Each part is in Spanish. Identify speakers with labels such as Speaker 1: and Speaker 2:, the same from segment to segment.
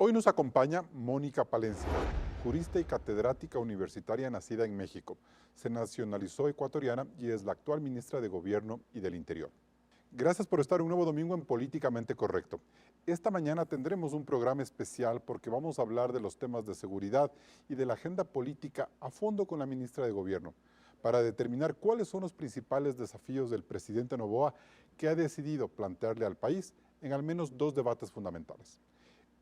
Speaker 1: Hoy nos acompaña Mónica Palencia, jurista y catedrática universitaria nacida en México. Se nacionalizó ecuatoriana y es la actual ministra de Gobierno y del Interior. Gracias por estar un nuevo domingo en Políticamente Correcto. Esta mañana tendremos un programa especial porque vamos a hablar de los temas de seguridad y de la agenda política a fondo con la ministra de Gobierno, para determinar cuáles son los principales desafíos del presidente Noboa, que ha decidido plantearle al país en al menos dos debates fundamentales: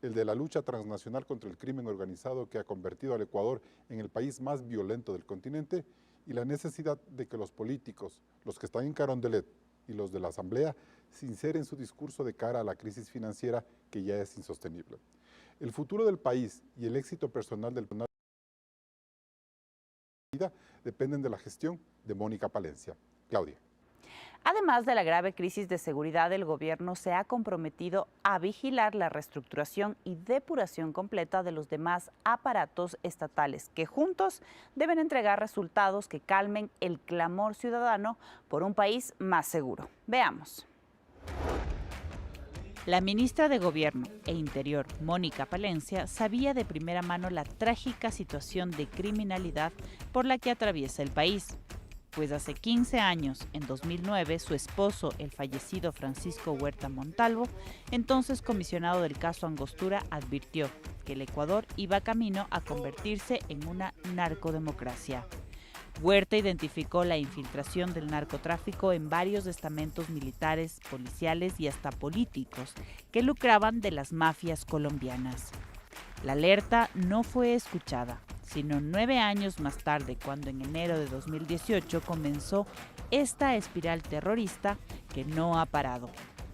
Speaker 1: el de la lucha transnacional contra el crimen organizado, que ha convertido al Ecuador en el país más violento del continente, y la necesidad de que los políticos, los que están en Carondelet y los de la Asamblea, sinceren su discurso de cara a la crisis financiera que ya es insostenible. El futuro del país y el éxito personal del dependen de la gestión de Mónica Palencia. Claudia.
Speaker 2: Además de la grave crisis de seguridad, el gobierno se ha comprometido a vigilar la reestructuración y depuración completa de los demás aparatos estatales, que juntos deben entregar resultados que calmen el clamor ciudadano por un país más seguro. Veamos. La ministra de Gobierno e Interior, Mónica Palencia, sabía de primera mano la trágica situación de criminalidad por la que atraviesa el país. Pues hace 15 años, en 2009, su esposo, el fallecido Francisco Huerta Montalvo, entonces comisionado del caso Angostura, advirtió que el Ecuador iba camino a convertirse en una narcodemocracia. Huerta identificó la infiltración del narcotráfico en varios estamentos militares, policiales y hasta políticos que lucraban de las mafias colombianas. La alerta no fue escuchada, sino 9 años más tarde, cuando en enero de 2018 comenzó esta espiral terrorista que no ha parado.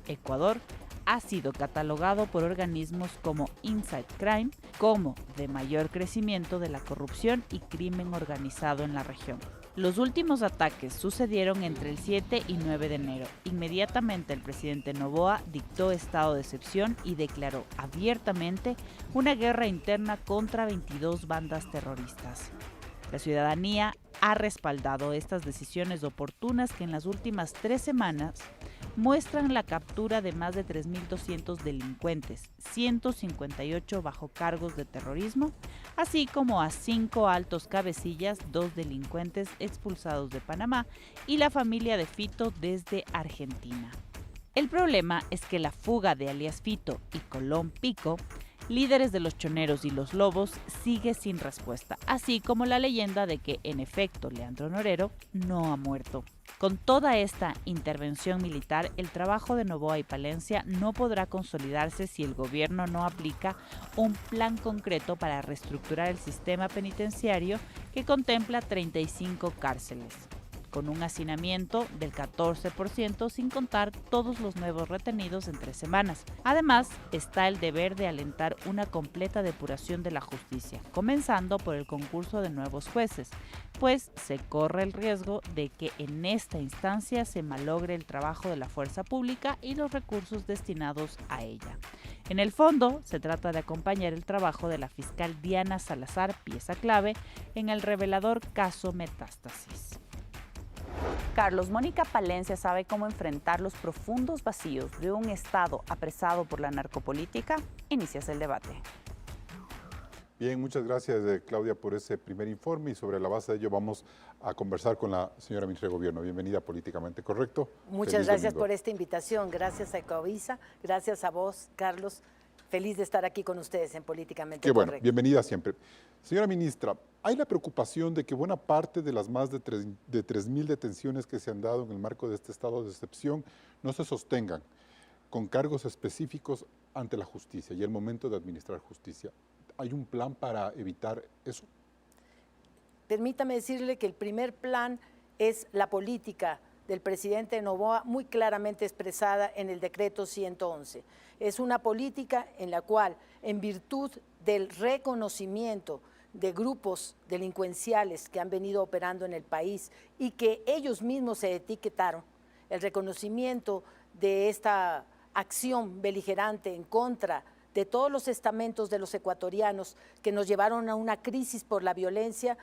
Speaker 2: Ecuador ha sido catalogado por organismos como Inside Crime como de mayor crecimiento de la corrupción y crimen organizado en la región. Los últimos ataques sucedieron entre el 7 y 9 de enero. Inmediatamente el presidente Noboa dictó estado de excepción y declaró abiertamente una guerra interna contra 22 bandas terroristas. La ciudadanía ha respaldado estas decisiones oportunas que en las últimas 3 semanas muestran la captura de más de 3.200 delincuentes, 158 bajo cargos de terrorismo, así como a 5 altos cabecillas, 2 delincuentes expulsados de Panamá y la familia de Fito desde Argentina. El problema es que la fuga de alias Fito y Colón Pico, líderes de los choneros y los lobos, sigue sin respuesta, así como la leyenda de que, en efecto, Leandro Norero no ha muerto. Con toda esta intervención militar, el trabajo de Noboa y Palencia no podrá consolidarse si el gobierno no aplica un plan concreto para reestructurar el sistema penitenciario que contempla 35 cárceles, con un hacinamiento del 14%, sin contar todos los nuevos retenidos en 3 semanas. Además, está el deber de alentar una completa depuración de la justicia, comenzando por el concurso de nuevos jueces, pues se corre el riesgo de que en esta instancia se malogre el trabajo de la fuerza pública y los recursos destinados a ella. En el fondo, se trata de acompañar el trabajo de la fiscal Diana Salazar, pieza clave en el revelador caso Metástasis. Carlos, Mónica Palencia sabe cómo enfrentar los profundos vacíos de un Estado apresado por la narcopolítica. Inicias el debate.
Speaker 1: Bien, muchas gracias, Claudia, por ese primer informe, y sobre la base de ello vamos a conversar con la señora ministra de Gobierno. Bienvenida a Políticamente Correcto.
Speaker 3: Muchas gracias por esta invitación. Gracias a Ecovisa, gracias a vos, Carlos. Feliz de estar aquí con ustedes en Políticamente Correcto.
Speaker 1: Bueno, bienvenida siempre. Señora ministra, hay la preocupación de que buena parte de las más de 3.000 detenciones que se han dado en el marco de este estado de excepción no se sostengan con cargos específicos ante la justicia y el momento de administrar justicia. ¿Hay un plan para evitar eso?
Speaker 3: Permítame decirle que el primer plan es la política del presidente Noboa, muy claramente expresada en el decreto 111. Es una política en la cual, en virtud del reconocimiento de grupos delincuenciales que han venido operando en el país y que ellos mismos se etiquetaron, el reconocimiento de esta acción beligerante en contra de todos los estamentos de los ecuatorianos que nos llevaron a una crisis por la violencia,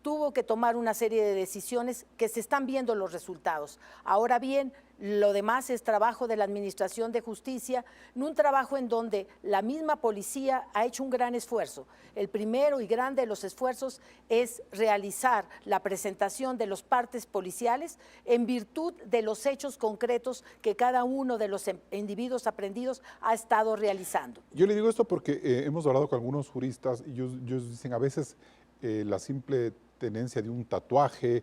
Speaker 3: tuvo que tomar una serie de decisiones que se están viendo los resultados. Ahora bien, lo demás es trabajo de la Administración de Justicia, un trabajo en donde la misma policía ha hecho un gran esfuerzo. El primero y grande de los esfuerzos es realizar la presentación de los partes policiales en virtud de los hechos concretos que cada uno de los individuos aprendidos ha estado realizando.
Speaker 1: Yo le digo esto porque hemos hablado con algunos juristas y ellos dicen a veces la simple tenencia de un tatuaje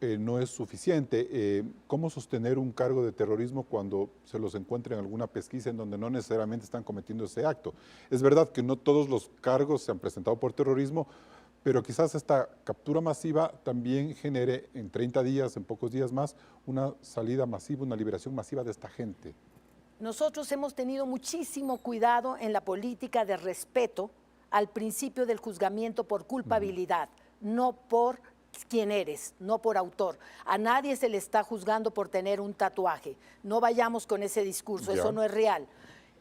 Speaker 1: no es suficiente. ¿Cómo sostener un cargo de terrorismo cuando se los encuentra en alguna pesquisa en donde no necesariamente están cometiendo ese acto? Es verdad que no todos los cargos se han presentado por terrorismo, pero quizás esta captura masiva también genere en 30 días, en pocos días más, una salida masiva, una liberación masiva de esta gente.
Speaker 3: Nosotros hemos tenido muchísimo cuidado en la política de respeto al principio del juzgamiento por culpabilidad, no por quién eres, no por autor. A nadie se le está juzgando por tener un tatuaje. No vayamos con ese discurso, eso no es real.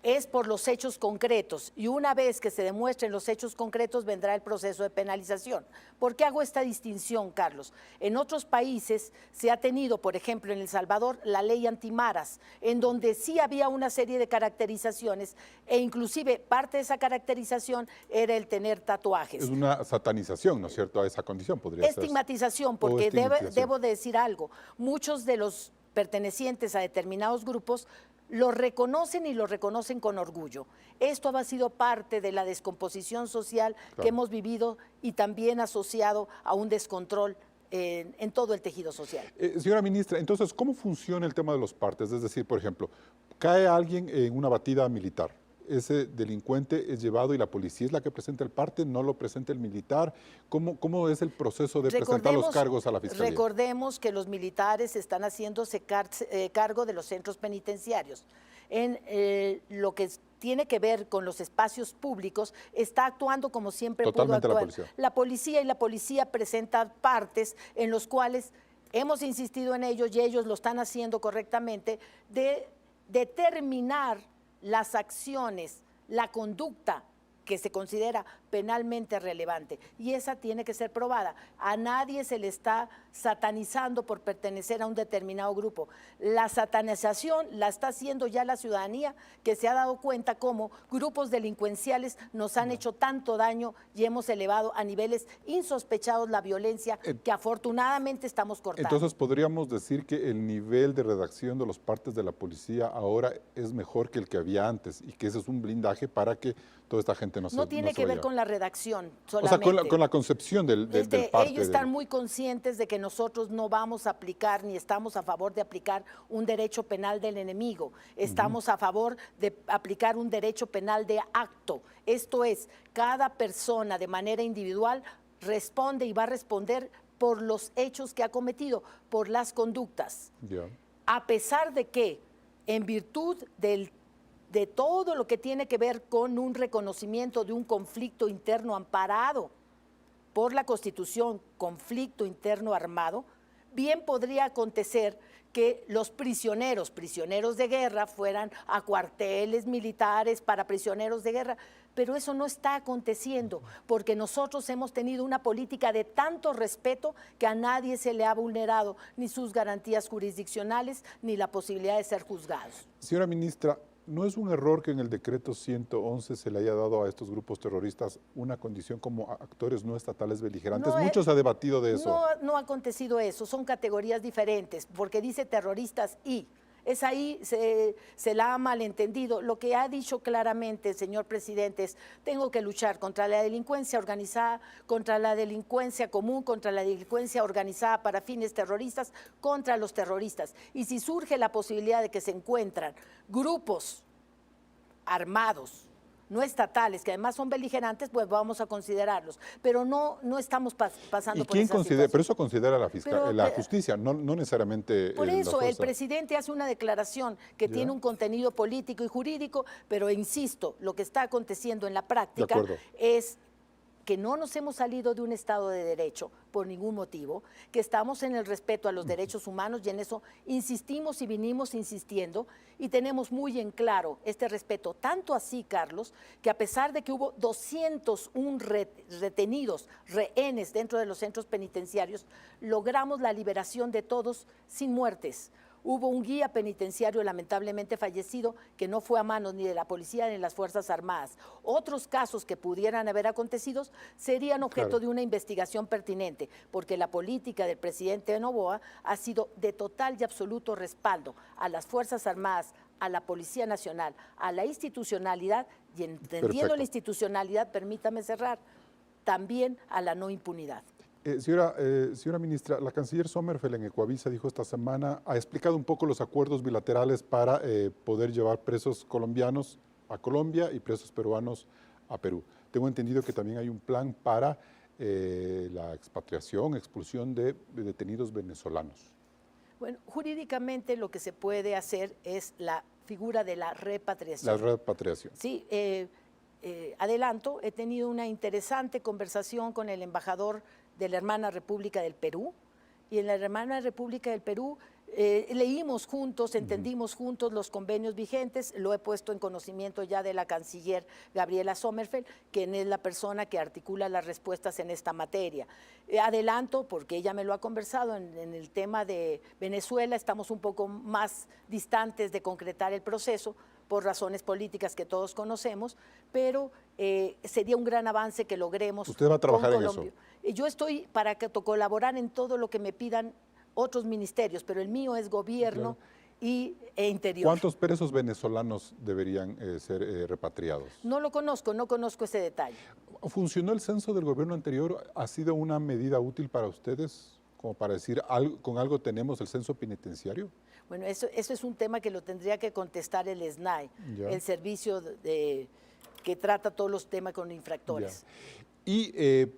Speaker 3: Es por los hechos concretos y una vez que se demuestren los hechos concretos vendrá el proceso de penalización. ¿Por qué hago esta distinción, Carlos? En otros países se ha tenido, por ejemplo, en El Salvador, la ley antimaras, en donde sí había una serie de caracterizaciones e inclusive parte de esa caracterización era el tener tatuajes.
Speaker 1: Es una satanización, ¿no es cierto?, a esa condición podría ser.
Speaker 3: Estigmatización, porque debo de decir algo. Muchos de los pertenecientes a determinados grupos lo reconocen y lo reconocen con orgullo. Esto ha sido parte de la descomposición social que hemos vivido y también asociado a un descontrol en todo el tejido social.
Speaker 1: Señora ministra, entonces, ¿cómo funciona el tema de los partes? Es decir, por ejemplo, cae alguien en una batida militar, ese delincuente es llevado y la policía es la que presenta el parte, no lo presenta el militar. ¿Cómo es el proceso de presentar los cargos a la Fiscalía?
Speaker 3: Recordemos que los militares están haciéndose cargo de los centros penitenciarios. En lo que tiene que ver con los espacios públicos, está actuando como siempre
Speaker 1: Totalmente
Speaker 3: pudo actuar. La policía presenta partes en los cuales hemos insistido en ellos y ellos lo están haciendo correctamente, de determinar las acciones, la conducta que se considera penalmente relevante y esa tiene que ser probada. A nadie se le está satanizando por pertenecer a un determinado grupo. La satanización la está haciendo ya la ciudadanía, que se ha dado cuenta cómo grupos delincuenciales nos han hecho tanto daño y hemos elevado a niveles insospechados la violencia que afortunadamente estamos cortando.
Speaker 1: Entonces podríamos decir que el nivel de redacción de los partes de la policía ahora es mejor que el que había antes y que ese es un blindaje para que toda esta gente no
Speaker 3: tiene que ver con la redacción
Speaker 1: solamente. O sea, con la concepción del parte.
Speaker 3: Ellos están muy conscientes de que nosotros no vamos a aplicar ni estamos a favor de aplicar un derecho penal del enemigo. Estamos a favor de aplicar un derecho penal de acto. Esto es, cada persona de manera individual responde y va a responder por los hechos que ha cometido, por las conductas. A pesar de que, en virtud de todo lo que tiene que ver con un reconocimiento de un conflicto interno amparado por la Constitución, conflicto interno armado, bien podría acontecer que los prisioneros de guerra fueran a cuarteles militares para prisioneros de guerra, pero eso no está aconteciendo porque nosotros hemos tenido una política de tanto respeto que a nadie se le ha vulnerado ni sus garantías jurisdiccionales ni la posibilidad de ser juzgados.
Speaker 1: Señora ministra, ¿no es un error que en el decreto 111 se le haya dado a estos grupos terroristas una condición como actores no estatales beligerantes? Mucho se ha debatido de eso.
Speaker 3: No ha acontecido eso, son categorías diferentes, porque dice terroristas y es ahí, se la ha malentendido. Lo que ha dicho claramente el señor presidente es, tengo que luchar contra la delincuencia organizada, contra la delincuencia común, contra la delincuencia organizada para fines terroristas, contra los terroristas. Y si surge la posibilidad de que se encuentran grupos armados, no estatales, que además son beligerantes, pues vamos a considerarlos. Pero no estamos pasando por esa situación.
Speaker 1: Pero eso considera la justicia, no necesariamente
Speaker 3: por eso, el presidente hace una declaración que tiene un contenido político y jurídico, pero insisto, lo que está aconteciendo en la práctica es que no nos hemos salido de un Estado de Derecho por ningún motivo, que estamos en el respeto a los derechos humanos y en eso insistimos y vinimos insistiendo y tenemos muy en claro este respeto. Tanto así, Carlos, que a pesar de que hubo 201 retenidos, rehenes dentro de los centros penitenciarios, logramos la liberación de todos sin muertes. Hubo un guía penitenciario lamentablemente fallecido que no fue a manos ni de la policía ni de las Fuerzas Armadas. Otros casos que pudieran haber acontecido serían objeto de una investigación pertinente, porque la política del presidente Noboa ha sido de total y absoluto respaldo a las Fuerzas Armadas, a la Policía Nacional, a la institucionalidad y entendiendo la institucionalidad, permítame cerrar, también a la no impunidad.
Speaker 1: Señora ministra, la canciller Sommerfeld en Ecuavisa dijo esta semana, ha explicado un poco los acuerdos bilaterales para poder llevar presos colombianos a Colombia y presos peruanos a Perú. Tengo entendido que también hay un plan para la expatriación, expulsión de detenidos venezolanos.
Speaker 3: Bueno, jurídicamente lo que se puede hacer es la figura de la repatriación.
Speaker 1: La repatriación.
Speaker 3: Sí, adelanto, he tenido una interesante conversación con el embajador de la Hermana República del Perú, y en la Hermana República del Perú leímos juntos, entendimos juntos los convenios vigentes, lo he puesto en conocimiento ya de la canciller Gabriela Sommerfeld, quien es la persona que articula las respuestas en esta materia. Adelanto, porque ella me lo ha conversado, en el tema de Venezuela estamos un poco más distantes de concretar el proceso, por razones políticas que todos conocemos, pero sería un gran avance que logremos.
Speaker 1: ¿Usted va a trabajar en eso?
Speaker 3: Yo estoy para colaborar en todo lo que me pidan otros ministerios, pero el mío es gobierno e interior.
Speaker 1: ¿Cuántos presos venezolanos deberían ser repatriados?
Speaker 3: No lo conozco, no conozco ese detalle.
Speaker 1: ¿Funcionó el censo del gobierno anterior? ¿Ha sido una medida útil para ustedes? Como para decir, con algo tenemos el censo penitenciario.
Speaker 3: Bueno, eso es un tema que lo tendría que contestar el SNAI, el servicio que trata todos los temas con infractores.
Speaker 1: Ya. Y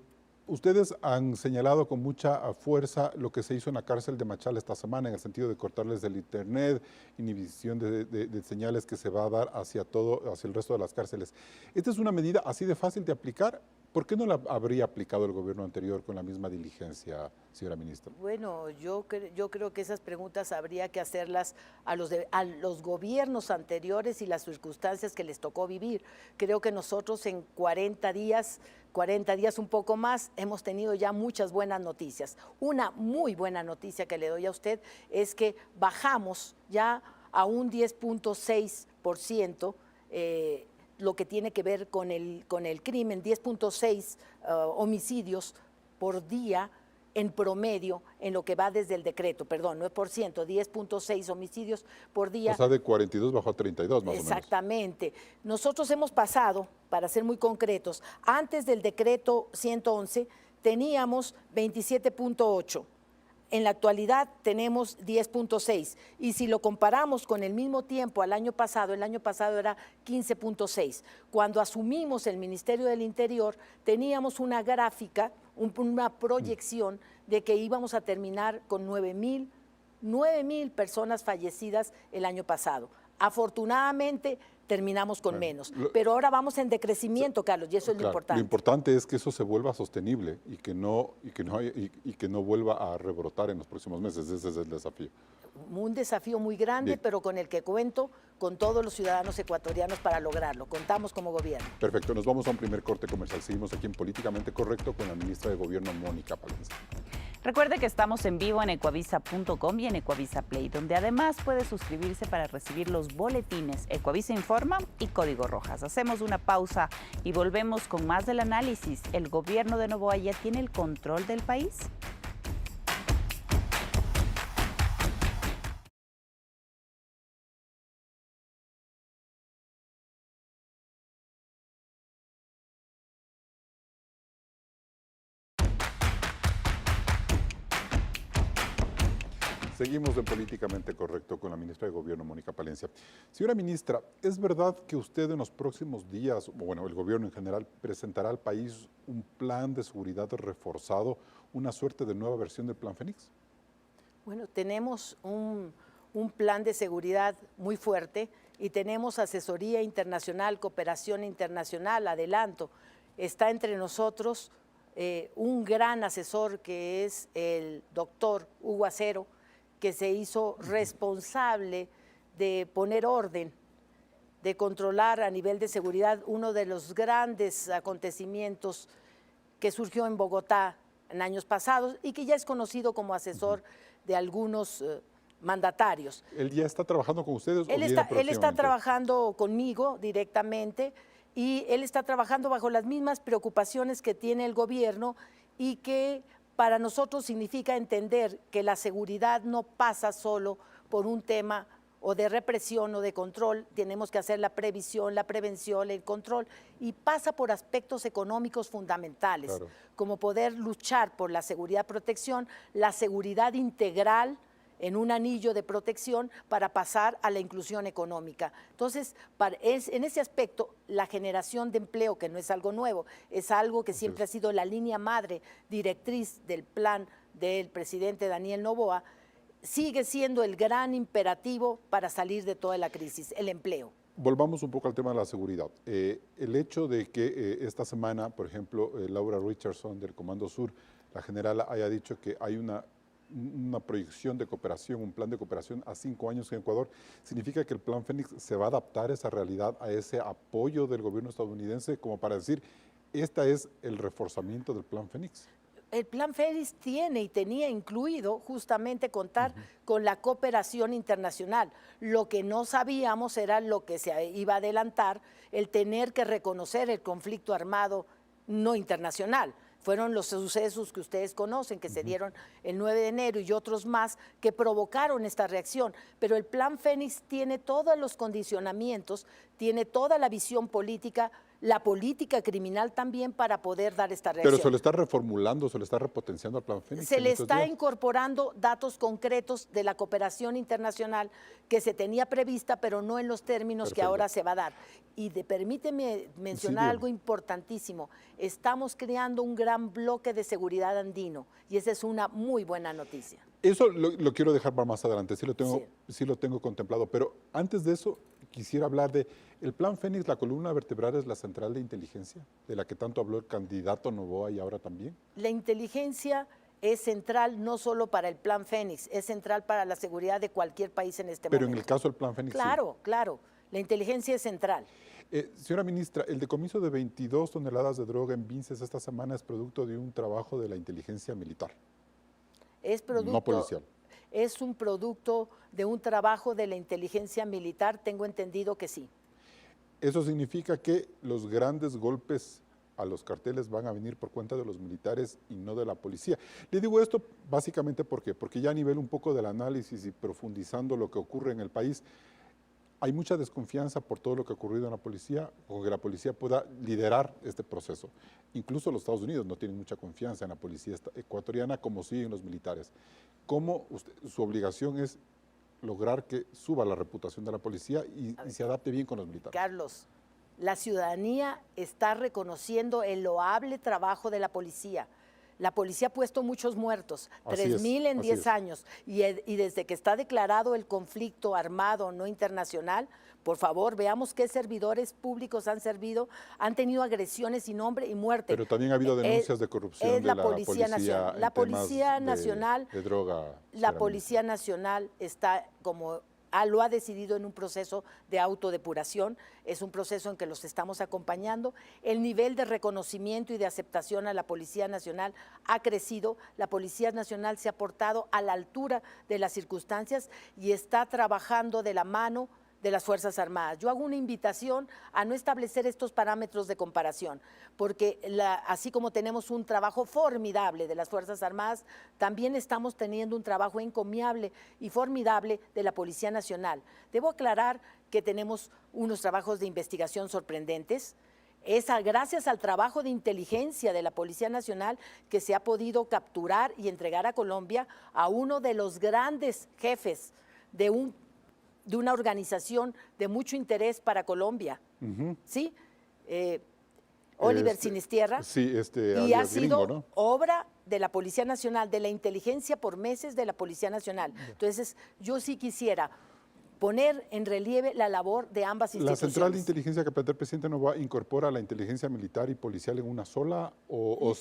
Speaker 1: ustedes han señalado con mucha fuerza lo que se hizo en la cárcel de Machala esta semana, en el sentido de cortarles el internet, inhibición de señales que se va a dar hacia el resto de las cárceles. ¿Esta es una medida así de fácil de aplicar? ¿Por qué no la habría aplicado el gobierno anterior con la misma diligencia, señora ministra?
Speaker 3: Bueno, yo creo que esas preguntas habría que hacerlas a los gobiernos anteriores y las circunstancias que les tocó vivir. Creo que nosotros en 40 días un poco más, hemos tenido ya muchas buenas noticias. Una muy buena noticia que le doy a usted es que bajamos ya a un 10.6%, lo que tiene que ver con el crimen, 10.6 homicidios por día en promedio en lo que va desde el decreto, perdón, no es por ciento, 10.6 homicidios por día.
Speaker 1: O sea, de 42 bajó a 32 más o menos.
Speaker 3: Exactamente. Nosotros hemos pasado, para ser muy concretos, antes del decreto 111 teníamos 27.8. En la actualidad tenemos 10.6 y si lo comparamos con el mismo tiempo el año pasado era 15.6. Cuando asumimos el Ministerio del Interior teníamos una gráfica, una proyección de que íbamos a terminar con 9,000 personas fallecidas el año pasado. Afortunadamente terminamos con menos, pero ahora vamos en decrecimiento, Carlos, y eso es lo importante.
Speaker 1: Lo importante es que eso se vuelva sostenible y que no vuelva a rebrotar en los próximos meses. Ese es el desafío.
Speaker 3: Un desafío muy grande, pero con el que cuento con todos los ciudadanos ecuatorianos para lograrlo. Contamos como gobierno.
Speaker 1: Perfecto, nos vamos a un primer corte comercial. Seguimos aquí en Políticamente Correcto con la ministra de Gobierno, Mónica Palencia.
Speaker 2: Recuerde que estamos en vivo en ecuavisa.com y en Ecuavisa Play, donde además puede suscribirse para recibir los boletines Ecuavisa Informa y Código Rojas. Hacemos una pausa y volvemos con más del análisis. ¿El gobierno de Noboa ya tiene el control del país?
Speaker 1: Seguimos en Políticamente Correcto con la ministra de Gobierno, Mónica Palencia. Señora ministra, ¿es verdad que usted en los próximos días, o bueno, el gobierno en general, presentará al país un plan de seguridad reforzado, una suerte de nueva versión del Plan Fénix?
Speaker 3: Bueno, tenemos un plan de seguridad muy fuerte y tenemos asesoría internacional, cooperación internacional, adelanto. está entre nosotros un gran asesor que es el doctor Hugo Acero, que se hizo responsable de poner orden, de controlar a nivel de seguridad uno de los grandes acontecimientos que surgió en Bogotá en años pasados y que ya es conocido como asesor de algunos mandatarios.
Speaker 1: ¿Él ya está trabajando con ustedes?
Speaker 3: Él está trabajando conmigo directamente y él está trabajando bajo las mismas preocupaciones que tiene el gobierno y que para nosotros significa entender que la seguridad no pasa solo por un tema o de represión o de control, tenemos que hacer la previsión, la prevención, el control, y pasa por aspectos económicos fundamentales,
Speaker 1: claro,
Speaker 3: como poder luchar por la seguridad, protección, la seguridad integral en un anillo de protección para pasar a la inclusión económica. Entonces, en ese aspecto, la generación de empleo, que no es algo nuevo, es algo que siempre ha sido la línea madre directriz del plan del presidente Daniel Noboa, sigue siendo el gran imperativo para salir de toda la crisis, el empleo.
Speaker 1: Volvamos un poco al tema de la seguridad. El hecho de que esta semana, por ejemplo, Laura Richardson del Comando Sur, la general, haya dicho que hay una proyección de cooperación, un plan de cooperación a 5 años en Ecuador, significa que el Plan Fénix se va a adaptar a esa realidad, a ese apoyo del gobierno estadounidense, como para decir, este es el reforzamiento del Plan Fénix.
Speaker 3: El Plan Fénix tiene y tenía incluido justamente contar con la cooperación internacional. Lo que no sabíamos era lo que se iba a adelantar, el tener que reconocer el conflicto armado no internacional. Fueron los sucesos que ustedes conocen, que se dieron el 9 de enero y otros más que provocaron esta reacción. Pero el Plan Fénix tiene todos los condicionamientos, tiene toda la visión política, la política criminal también para poder dar esta reacción.
Speaker 1: Pero se lo está reformulando, se lo está repotenciando al Plan Fénix.
Speaker 3: Se le está incorporando datos concretos de la cooperación internacional que se tenía prevista, pero no en los términos que ahora se va a dar. Y permíteme mencionar algo importantísimo. Estamos creando un gran bloque de seguridad andino y esa es una muy buena noticia.
Speaker 1: Eso lo quiero dejar para más adelante, sí lo tengo contemplado, pero antes de eso quisiera hablar de el Plan Fénix, la columna vertebral es la central de inteligencia, de la que tanto habló el candidato Noboa y ahora también.
Speaker 3: La inteligencia es central no solo para el Plan Fénix, es central para la seguridad de cualquier país en este momento.
Speaker 1: Pero en el caso del Plan Fénix
Speaker 3: Claro, claro, la inteligencia es central.
Speaker 1: Señora ministra, el decomiso de 22 toneladas de droga en Vinces esta semana es producto de un trabajo de la inteligencia militar.
Speaker 3: Es producto,
Speaker 1: no policial.
Speaker 3: Es un producto de un trabajo de la inteligencia militar, tengo entendido que sí.
Speaker 1: Eso significa que los grandes golpes a los carteles van a venir por cuenta de los militares y no de la policía. Le digo esto básicamente porque ya a nivel un poco del análisis y profundizando lo que ocurre en el país, hay mucha desconfianza por todo lo que ha ocurrido en la policía, o que la policía pueda liderar este proceso. Incluso los Estados Unidos no tienen mucha confianza en la policía ecuatoriana como sí en los militares. ¿Cómo su obligación es lograr que suba la reputación de la policía y se adapte bien con los militares?
Speaker 3: Carlos, la ciudadanía está reconociendo el loable trabajo de la policía. La policía ha puesto muchos muertos, 3,000 en 10 años, y desde que está declarado el conflicto armado no internacional, por favor, veamos qué servidores públicos han tenido agresiones sin nombre y muerte.
Speaker 1: Pero también ha habido denuncias de corrupción de la Policía
Speaker 3: Nacional. La Policía Nacional,
Speaker 1: de droga.
Speaker 3: La Policía Nacional está como lo ha decidido en un proceso de autodepuración, es un proceso en que los estamos acompañando. El nivel de reconocimiento y de aceptación a la Policía Nacional ha crecido, la Policía Nacional se ha portado a la altura de las circunstancias y está trabajando de la mano de las Fuerzas Armadas. Yo hago una invitación a no establecer estos parámetros de comparación, porque así como tenemos un trabajo formidable de las Fuerzas Armadas, también estamos teniendo un trabajo encomiable y formidable de la Policía Nacional. Debo aclarar que tenemos unos trabajos de investigación sorprendentes. Es gracias al trabajo de inteligencia de la Policía Nacional que se ha podido capturar y entregar a Colombia a uno de los grandes jefes de una organización de mucho interés para Colombia, ¿sí? Oliver Sinistierra,
Speaker 1: sí,
Speaker 3: y ha sido
Speaker 1: gringo, ¿no?
Speaker 3: obra de la Policía Nacional, de la inteligencia por meses de la Policía Nacional. Entonces, yo sí quisiera poner en relieve la labor de ambas
Speaker 1: ¿La
Speaker 3: instituciones.
Speaker 1: central de inteligencia que plantea el presidente Noboa incorpora la inteligencia militar y policial en una sola o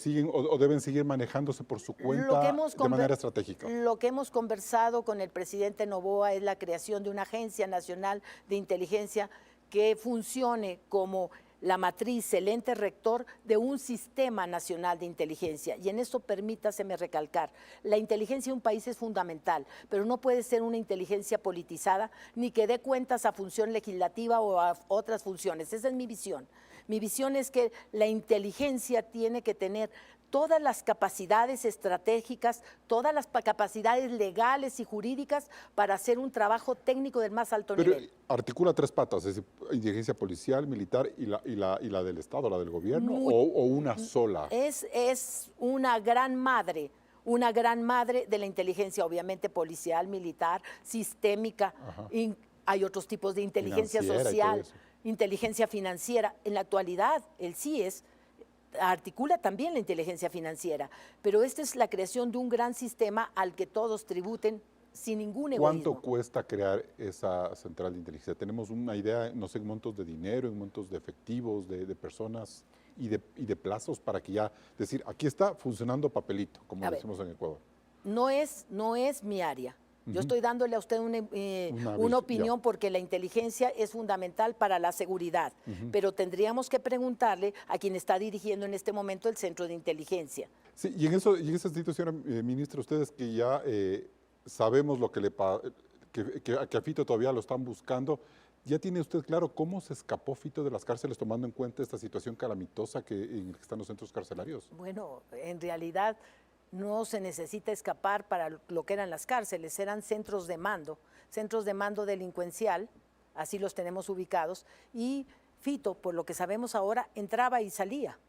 Speaker 1: deben seguir manejándose por su cuenta de manera estratégica?
Speaker 3: Lo que hemos conversado con el presidente Noboa es la creación de una agencia nacional de inteligencia que funcione como la matriz, el ente rector de un sistema nacional de inteligencia. Y en esto permítaseme recalcar, la inteligencia de un país es fundamental, pero no puede ser una inteligencia politizada ni que dé cuentas a función legislativa o a otras funciones. Esa es mi visión. Mi visión es que la inteligencia tiene que tener todas las capacidades estratégicas, todas las capacidades legales y jurídicas para hacer un trabajo técnico del más alto nivel.
Speaker 1: Pero articula tres patas, es decir, inteligencia policial, militar y la del Estado, la del gobierno, o una sola.
Speaker 3: Es una gran madre de la inteligencia, obviamente policial, militar, sistémica. Hay otros tipos de inteligencia social, inteligencia financiera. En la actualidad, el CIES articula también la inteligencia financiera, pero esta es la creación de un gran sistema al que todos tributen sin ningún egoísmo.
Speaker 1: ¿Cuánto cuesta crear esa central de inteligencia? ¿Tenemos una idea, no sé, en montos de dinero, en montos de efectivos, de personas y de plazos para que ya decir, aquí está funcionando papelito, como decimos en Ecuador?
Speaker 3: No es mi área. Yo estoy dándole a usted una opinión porque la inteligencia es fundamental para la seguridad, pero tendríamos que preguntarle a quien está dirigiendo en este momento el Centro de Inteligencia.
Speaker 1: Sí, y en ese sentido, señora ministra, ustedes que ya sabemos lo que que a Fito todavía lo están buscando, ¿ya tiene usted claro cómo se escapó Fito de las cárceles tomando en cuenta esta situación calamitosa en la que están los centros carcelarios?
Speaker 3: Bueno, en realidad no se necesita escapar para lo que eran las cárceles, eran centros de mando delincuencial, así los tenemos ubicados, y Fito, por lo que sabemos ahora, entraba y salía.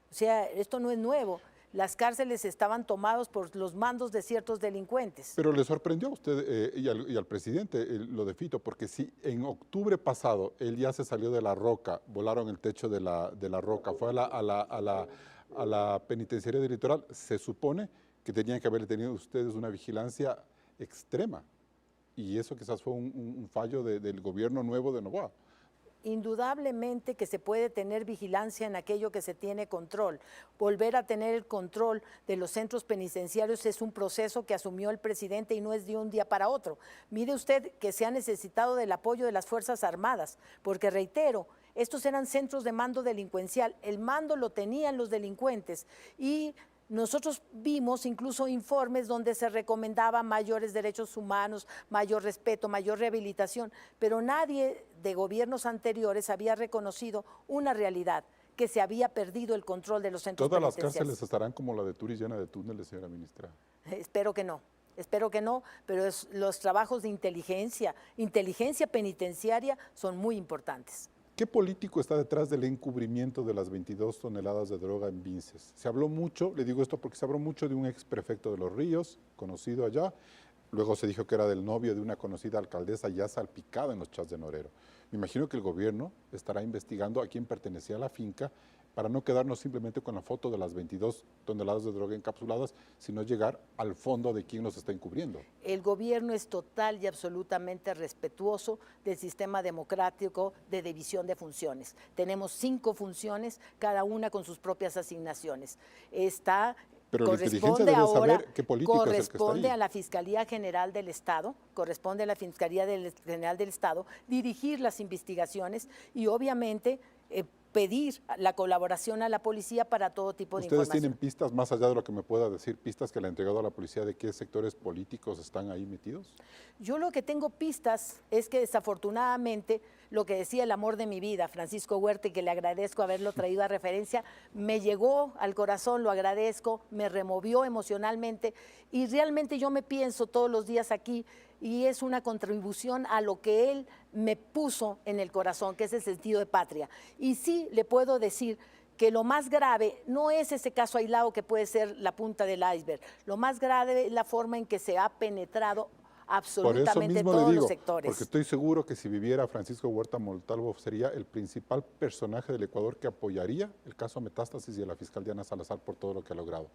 Speaker 3: O sea, esto no es nuevo. Las cárceles estaban tomadas por los mandos de ciertos delincuentes.
Speaker 1: Pero le sorprendió a usted y al presidente lo de Fito, porque si en octubre pasado él ya se salió de La Roca, volaron el techo de la Roca, fue a la penitenciaría del Litoral, se supone que tenían que haber tenido ustedes una vigilancia extrema. Y eso quizás fue un fallo del gobierno nuevo de Noboa.
Speaker 3: Indudablemente que se puede tener vigilancia en aquello que se tiene control. Volver a tener el control de los centros penitenciarios es un proceso que asumió el presidente y no es de un día para otro. Mire usted que se ha necesitado del apoyo de las Fuerzas Armadas, porque reitero, estos eran centros de mando delincuencial, el mando lo tenían los delincuentes y nosotros vimos incluso informes donde se recomendaba mayores derechos humanos, mayor respeto, mayor rehabilitación, pero nadie de gobiernos anteriores había reconocido una realidad, que se había perdido el control de los centros penitenciarios.
Speaker 1: ¿Todas las cárceles estarán como la de Turis llena de túneles, señora ministra?
Speaker 3: Espero que no, pero los trabajos de inteligencia penitenciaria son muy importantes.
Speaker 1: ¿Qué político está detrás del encubrimiento de las 22 toneladas de droga en Vinces? Se habló mucho, le digo esto porque se habló mucho de un ex prefecto de Los Ríos, conocido allá, luego se dijo que era del novio de una conocida alcaldesa ya salpicada en los chats de Norero. Me imagino que el gobierno estará investigando a quién pertenecía a la finca para no quedarnos simplemente con la foto de las 22 toneladas de droga encapsuladas, sino llegar al fondo de quién nos está encubriendo.
Speaker 3: El gobierno es total y absolutamente respetuoso del sistema democrático de división de funciones. Tenemos 5 funciones, cada una con sus propias asignaciones.
Speaker 1: Pero la inteligencia debe saber qué político es el que está ahí.
Speaker 3: Corresponde a la Fiscalía General del Estado, dirigir las investigaciones y obviamente pedir la colaboración a la policía para todo tipo de información.
Speaker 1: ¿Ustedes tienen pistas, más allá de lo que me pueda decir, pistas que le ha entregado a la policía de qué sectores políticos están ahí metidos?
Speaker 3: Yo lo que tengo pistas es que desafortunadamente lo que decía el amor de mi vida, Francisco Huerta, y que le agradezco haberlo traído a referencia, me llegó al corazón, lo agradezco, me removió emocionalmente y realmente yo me pienso todos los días aquí y es una contribución a lo que él me puso en el corazón, que es el sentido de patria. Y sí le puedo decir que lo más grave no es ese caso aislado que puede ser la punta del iceberg, lo más grave es la forma en que se ha penetrado absolutamente todos los sectores.
Speaker 1: Porque estoy seguro que si viviera Francisco Huerta Montalvo sería el principal personaje del Ecuador que apoyaría el caso Metástasis y a la fiscal Diana Salazar por todo lo que ha logrado.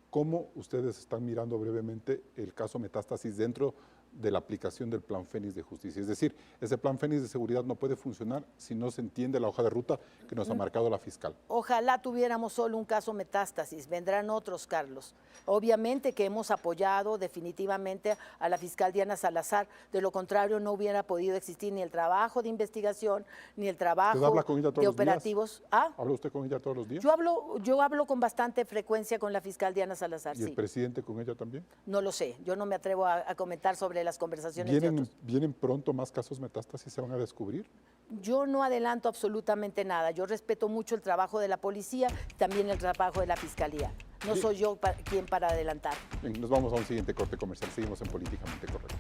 Speaker 1: ¿Cómo ustedes están mirando brevemente el caso Metástasis dentro de la aplicación del Plan Fénix de Justicia. Es decir, ese Plan Fénix de seguridad no puede funcionar si no se entiende la hoja de ruta que nos ha marcado la fiscal.
Speaker 3: Ojalá tuviéramos solo un caso Metástasis, vendrán otros, Carlos. Obviamente que hemos apoyado definitivamente a la fiscal Diana Salazar, de lo contrario no hubiera podido existir ni el trabajo de investigación, ni el trabajo
Speaker 1: ¿Usted habla con ella todos
Speaker 3: de
Speaker 1: los días?
Speaker 3: operativos. ¿Ah?
Speaker 1: ¿Habla usted con ella todos los días?
Speaker 3: Yo hablo con bastante frecuencia con la fiscal Diana Salazar,
Speaker 1: ¿Y el
Speaker 3: sí.
Speaker 1: presidente con ella también?
Speaker 3: No lo sé, yo no me atrevo a comentar sobre las conversaciones de otros.
Speaker 1: ¿Vienen pronto más casos Metástasis? ¿Se van a descubrir?
Speaker 3: Yo no adelanto absolutamente nada. Yo respeto mucho el trabajo de la policía y también el trabajo de la fiscalía. No soy yo quien para adelantar.
Speaker 1: Bien, nos vamos a un siguiente corte comercial. Seguimos en Políticamente Correcto.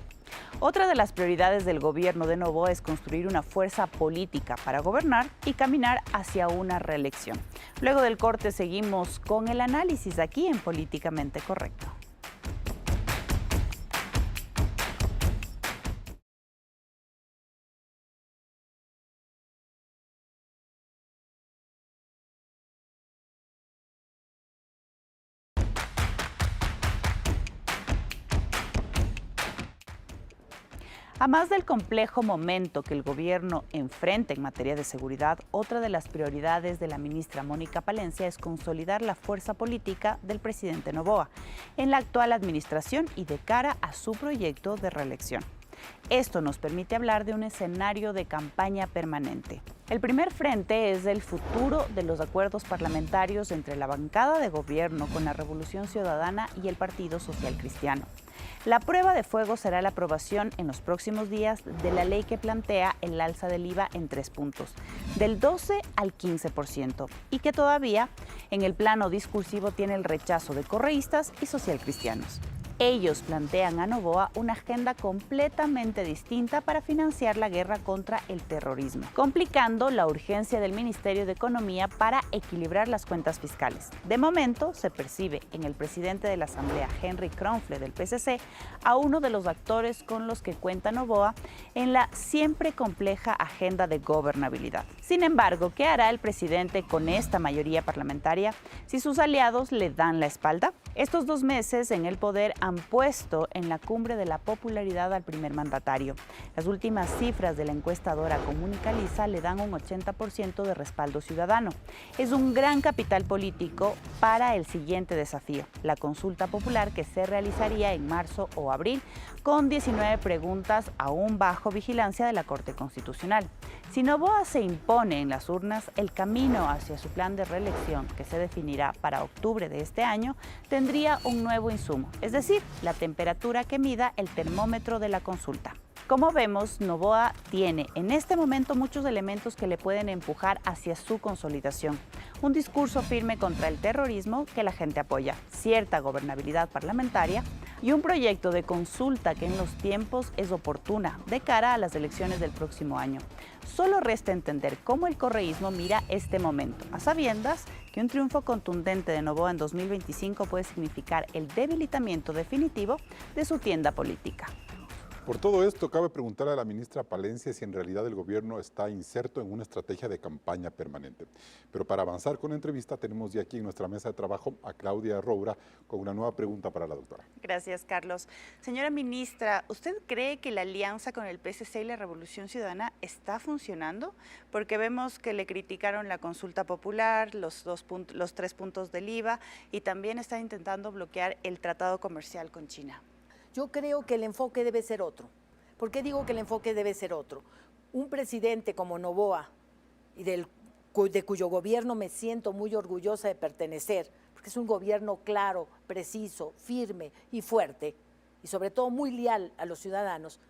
Speaker 2: Otra de las prioridades del gobierno de Noboa es construir una fuerza política para gobernar y caminar hacia una reelección. Luego del corte seguimos con el análisis aquí en Políticamente Correcto. A más del complejo momento que el gobierno enfrenta en materia de seguridad, otra de las prioridades de la ministra Mónica Palencia es consolidar la fuerza política del presidente Noboa en la actual administración y de cara a su proyecto de reelección. Esto nos permite hablar de un escenario de campaña permanente. El primer frente es el futuro de los acuerdos parlamentarios entre la bancada de gobierno con la Revolución Ciudadana y el Partido Social Cristiano. La prueba de fuego será la aprobación en los próximos días de la ley que plantea el alza del IVA en 3 puntos, del 12 al 15%, y que todavía en el plano discursivo tiene el rechazo de correístas y socialcristianos. Ellos plantean a Noboa una agenda completamente distinta para financiar la guerra contra el terrorismo, complicando la urgencia del Ministerio de Economía para equilibrar las cuentas fiscales. De momento, se percibe en el presidente de la Asamblea, Henry Kronfle, del PCC, a uno de los actores con los que cuenta Noboa en la siempre compleja agenda de gobernabilidad. Sin embargo, ¿qué hará el presidente con esta mayoría parlamentaria si sus aliados le dan la espalda? Estos 2 meses en el poder han puesto en la cumbre de la popularidad al primer mandatario. Las últimas cifras de la encuestadora Comunicaliza le dan un 80% de respaldo ciudadano. Es un gran capital político para el siguiente desafío, la consulta popular que se realizaría en marzo o abril, con 19 preguntas aún bajo vigilancia de la Corte Constitucional. Si Noboa se impone en las urnas, el camino hacia su plan de reelección, que se definirá para octubre de este año, tendría un nuevo insumo, es decir, la temperatura que mida el termómetro de la consulta. Como vemos, Noboa tiene en este momento muchos elementos que le pueden empujar hacia su consolidación. Un discurso firme contra el terrorismo que la gente apoya, cierta gobernabilidad parlamentaria y un proyecto de consulta que en los tiempos es oportuna de cara a las elecciones del próximo año. Solo resta entender cómo el correísmo mira este momento, a sabiendas que un triunfo contundente de Noboa en 2025 puede significar el debilitamiento definitivo de su tienda política.
Speaker 1: Por todo esto, cabe preguntar a la ministra Palencia si en realidad el gobierno está inserto en una estrategia de campaña permanente. Pero para avanzar con la entrevista, tenemos ya aquí en nuestra mesa de trabajo a Claudia Roura con una nueva pregunta para la doctora.
Speaker 2: Gracias, Carlos. Señora ministra, ¿usted cree que la alianza con el PSC y la Revolución Ciudadana está funcionando? Porque vemos que le criticaron la consulta popular, los 3 puntos del IVA y también están intentando bloquear el tratado comercial con China.
Speaker 3: Yo creo que el enfoque debe ser otro. ¿Por qué digo que el enfoque debe ser otro? Un presidente como Noboa, y de cuyo gobierno me siento muy orgullosa de pertenecer, porque es un gobierno claro, preciso, firme y fuerte, y sobre todo muy leal a los ciudadanos,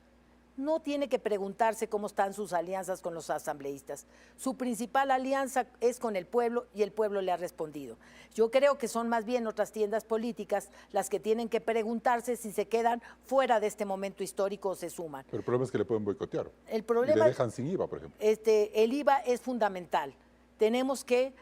Speaker 3: no tiene que preguntarse cómo están sus alianzas con los asambleístas. Su principal alianza es con el pueblo y el pueblo le ha respondido. Yo creo que son más bien otras tiendas políticas las que tienen que preguntarse si se quedan fuera de este momento histórico o se suman.
Speaker 1: Pero el problema es que le pueden boicotear.
Speaker 3: El problema,
Speaker 1: y le dejan sin IVA, por ejemplo.
Speaker 3: El IVA es fundamental. Tenemos que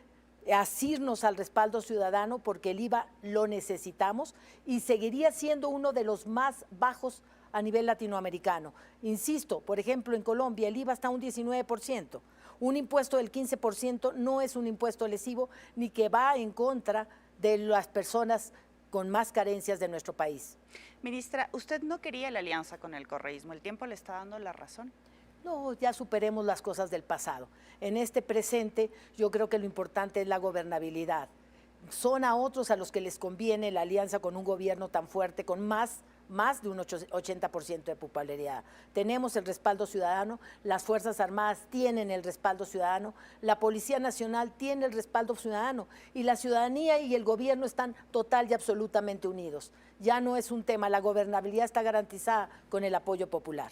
Speaker 3: asirnos al respaldo ciudadano porque el IVA lo necesitamos y seguiría siendo uno de los más bajos a nivel latinoamericano. Insisto, por ejemplo, en Colombia el IVA está a un 19%. Un impuesto del 15% no es un impuesto lesivo ni que va en contra de las personas con más carencias de nuestro país.
Speaker 2: Ministra, usted no quería la alianza con el correísmo, ¿el tiempo le está dando la razón?
Speaker 3: No, ya superemos las cosas del pasado. En este presente yo creo que lo importante es la gobernabilidad. Son a otros a los que les conviene la alianza con un gobierno tan fuerte, con más de un 80% de popularidad. Tenemos el respaldo ciudadano, las Fuerzas Armadas tienen el respaldo ciudadano, la Policía Nacional tiene el respaldo ciudadano y la ciudadanía y el gobierno están total y absolutamente unidos. Ya no es un tema, la gobernabilidad está garantizada con el apoyo popular.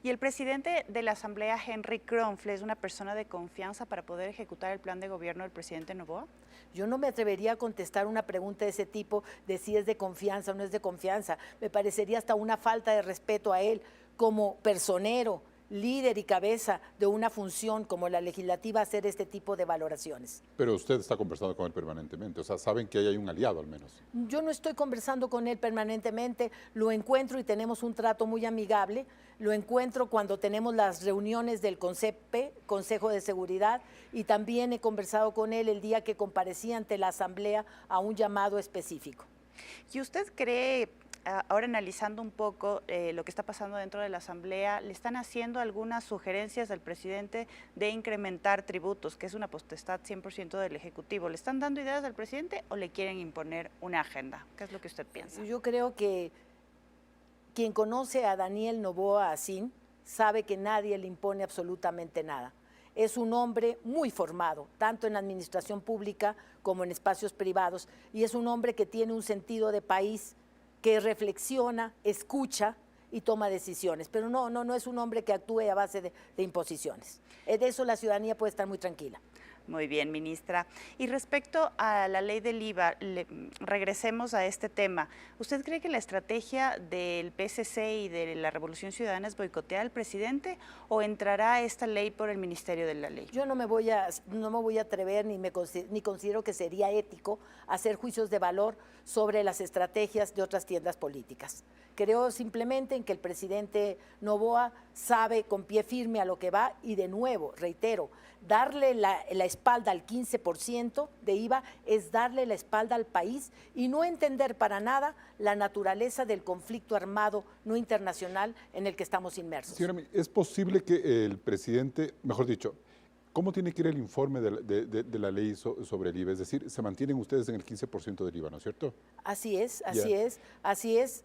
Speaker 2: ¿Y el presidente de la Asamblea, Henry Kronfle, es una persona de confianza para poder ejecutar el plan de gobierno del presidente Noboa?
Speaker 3: Yo no me atrevería a contestar una pregunta de ese tipo, de si es de confianza o no es de confianza. Me parecería hasta una falta de respeto a él como personero, líder y cabeza de una función como la legislativa, hacer este tipo de valoraciones.
Speaker 1: Pero usted está conversando con él permanentemente, o sea, saben que ahí hay un aliado al menos.
Speaker 3: Yo no estoy conversando con él permanentemente, lo encuentro y tenemos un trato muy amigable, lo encuentro cuando tenemos las reuniones del CONSEPE, Consejo de Seguridad, y también he conversado con él el día que comparecí ante la Asamblea a un llamado específico.
Speaker 2: ¿Y usted cree, ahora analizando un poco lo que está pasando dentro de la Asamblea, le están haciendo algunas sugerencias al presidente de incrementar tributos, que es una potestad 100% del Ejecutivo? ¿Le están dando ideas al presidente o le quieren imponer una agenda? ¿Qué es lo que usted piensa?
Speaker 3: Yo creo que quien conoce a Daniel Noboa Asín sabe que nadie le impone absolutamente nada. Es un hombre muy formado, tanto en la administración pública como en espacios privados, y es un hombre que tiene un sentido de país, que reflexiona, escucha y toma decisiones, pero no es un hombre que actúe a base de imposiciones. De eso la ciudadanía puede estar muy tranquila.
Speaker 2: Muy bien, ministra. Y respecto a la ley del IVA, regresemos a este tema. ¿Usted cree que la estrategia del PSC y de la Revolución Ciudadana es boicotear al presidente o entrará esta ley por el Ministerio de la Ley?
Speaker 3: Yo no me voy a atrever ni considero que sería ético hacer juicios de valor sobre las estrategias de otras tiendas políticas. Creo simplemente en que el presidente Noboa sabe con pie firme a lo que va y, de nuevo, reitero, darle la espalda al 15% de IVA es darle la espalda al país y no entender para nada la naturaleza del conflicto armado no internacional en el que estamos inmersos.
Speaker 1: Señora, ¿es posible que el presidente, mejor dicho, cómo tiene que ir el informe de la ley sobre el IVA? Es decir, se mantienen ustedes en el 15% del IVA, ¿no es cierto?
Speaker 3: Así es.